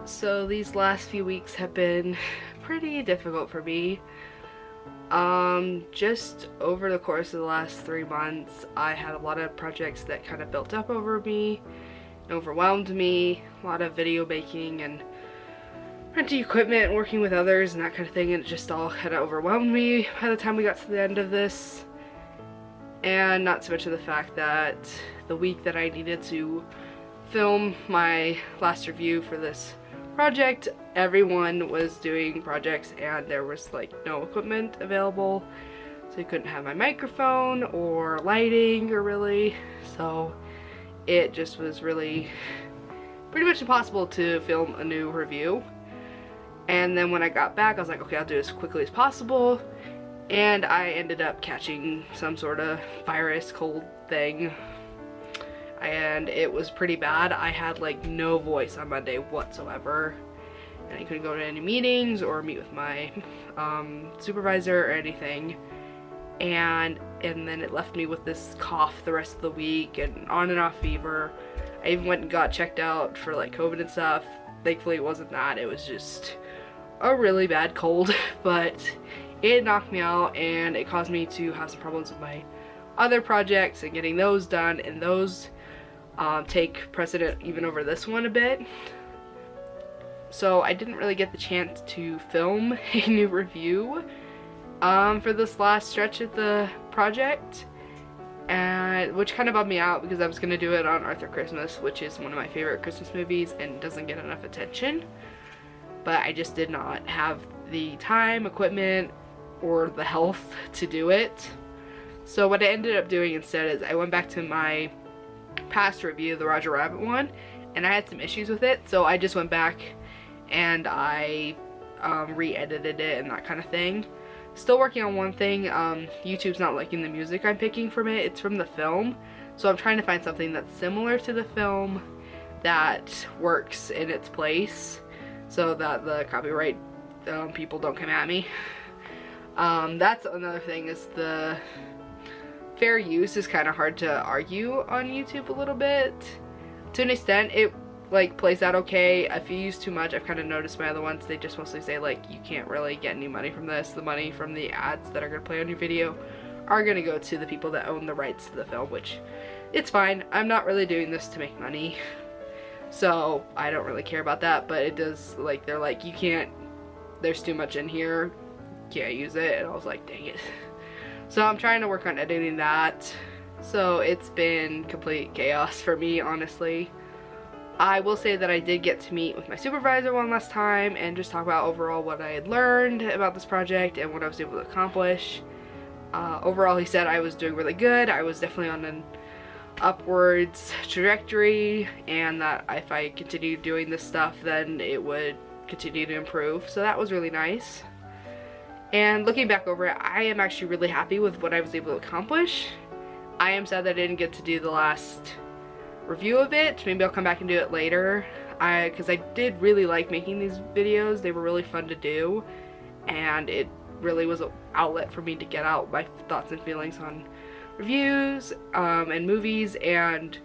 So these last few weeks have been pretty difficult for me. Just over the course of the last 3 months, I had a lot of projects that kind of built up over me and overwhelmed me. A lot of video making and renting equipment and working with others and that kind of thing, and it just all kind of overwhelmed me by the time we got to the end of this. And not to mention the fact that the week that I needed to film my last review for this project, everyone was doing projects and there was like no equipment available, so I couldn't have my microphone or lighting or really, so it just was really pretty much impossible to film a new review. And then when I got back, I was like, okay, I'll do it as quickly as possible, and I ended up catching some sort of virus cold thing, and it was pretty bad. I had like no voice on Monday whatsoever, and I couldn't go to any meetings or meet with my supervisor or anything, and then it left me with this cough the rest of the week and on and off fever. I even went and got checked out for like COVID and stuff. Thankfully it wasn't that, it was just a really bad cold, but it knocked me out and it caused me to have some problems with my other projects and getting those done, and those take precedent even over this one a bit. So I didn't really get the chance to film a new review for this last stretch of the project, and which kind of bummed me out because I was going to do it on Arthur Christmas, which is one of my favorite Christmas movies and doesn't get enough attention. But I just did not have the time, equipment, or the health to do it. So what I ended up doing instead is I went back to my past review, the Roger Rabbit one, and I had some issues with it, so I just went back and I re-edited it and that kind of thing. Still working on one thing. YouTube's not liking the music I'm picking from it. It's from the film, so I'm trying to find something that's similar to the film that works in its place so that the copyright people don't come at me. That's another thing, is the fair use is kind of hard to argue on YouTube a little bit. To an extent, it like plays out okay. If you use too much, I've kind of noticed my other ones, they just mostly say like you can't really get any money from this. The money from the ads that are going to play on your video are going to go to the people that own the rights to the film, which it's fine. I'm not really doing this to make money, so I don't really care about that. But it does, like, they're like, you can't, there's too much in here, can't use it, and I was like, dang it. So I'm trying to work on editing that. So it's been complete chaos for me, honestly. I will say that I did get to meet with my supervisor one last time and just talk about overall what I had learned about this project and what I was able to accomplish. Overall, he said I was doing really good. I was definitely on an upwards trajectory, and that if I continued doing this stuff, then it would continue to improve. So that was really nice. And looking back over it, I am actually really happy with what I was able to accomplish. I am sad that I didn't get to do the last review of it. Maybe I'll come back and do it later, because I did really like making these videos. They were really fun to do, and it really was an outlet for me to get out my thoughts and feelings on reviews and movies, and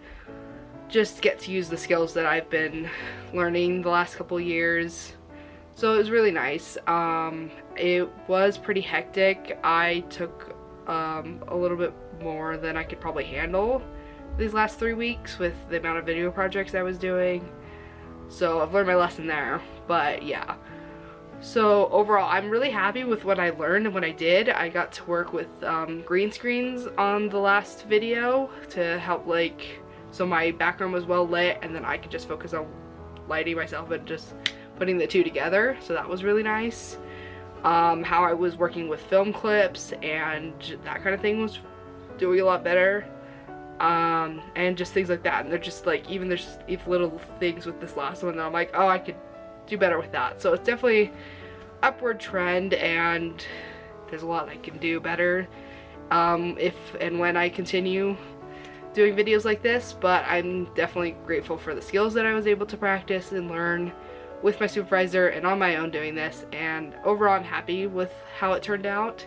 just get to use the skills that I've been learning the last couple years. So it was really nice. It was pretty hectic. I took a little bit more than I could probably handle these last 3 weeks with the amount of video projects I was doing. So I've learned my lesson there, but yeah. So overall, I'm really happy with what I learned and what I did. I got to work with green screens on the last video to help, like, so my background was well lit and then I could just focus on lighting myself and just putting the two together. So that was really nice. How I was working with film clips and that kind of thing was doing a lot better. And just things like that. And they're just like, even there's just little things with this last one that I'm like, oh, I could do better with that. So it's definitely upward trend, and there's a lot I can do better if and when I continue doing videos like this. But I'm definitely grateful for the skills that I was able to practice and learn with my supervisor and on my own doing this, and overall I'm happy with how it turned out.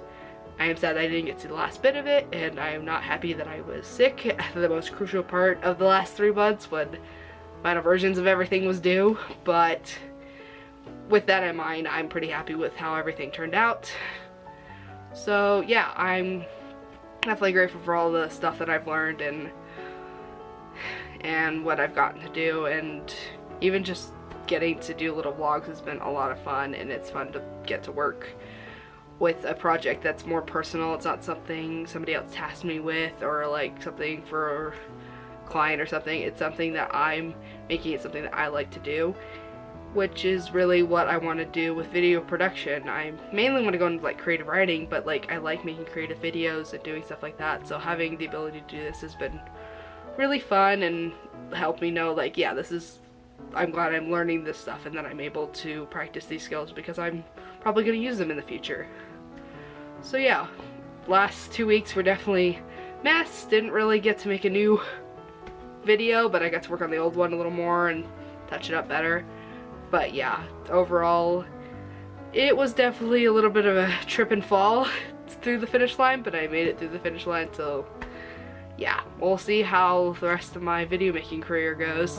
I am sad I didn't get to see the last bit of it, and I am not happy that I was sick at the most crucial part of the last 3 months when final versions of everything was due. But with that in mind, I'm pretty happy with how everything turned out. So yeah, I'm definitely grateful for all the stuff that I've learned and what I've gotten to do, and even just getting to do little vlogs has been a lot of fun, and it's fun to get to work with a project that's more personal. It's not something somebody else tasked me with, or like something for a client or something. It's something that I'm making it something that I like to do, which is really what I want to do with video production. I mainly want to go into like creative writing, but like I like making creative videos and doing stuff like that, so having the ability to do this has been really fun and helped me know like, yeah, I'm glad I'm learning this stuff and that I'm able to practice these skills because I'm probably going to use them in the future. So yeah, last 2 weeks were definitely mess. Didn't really get to make a new video, but I got to work on the old one a little more and touch it up better. But yeah, overall, it was definitely a little bit of a trip and fall through the finish line, but I made it through the finish line, so yeah, we'll see how the rest of my video making career goes.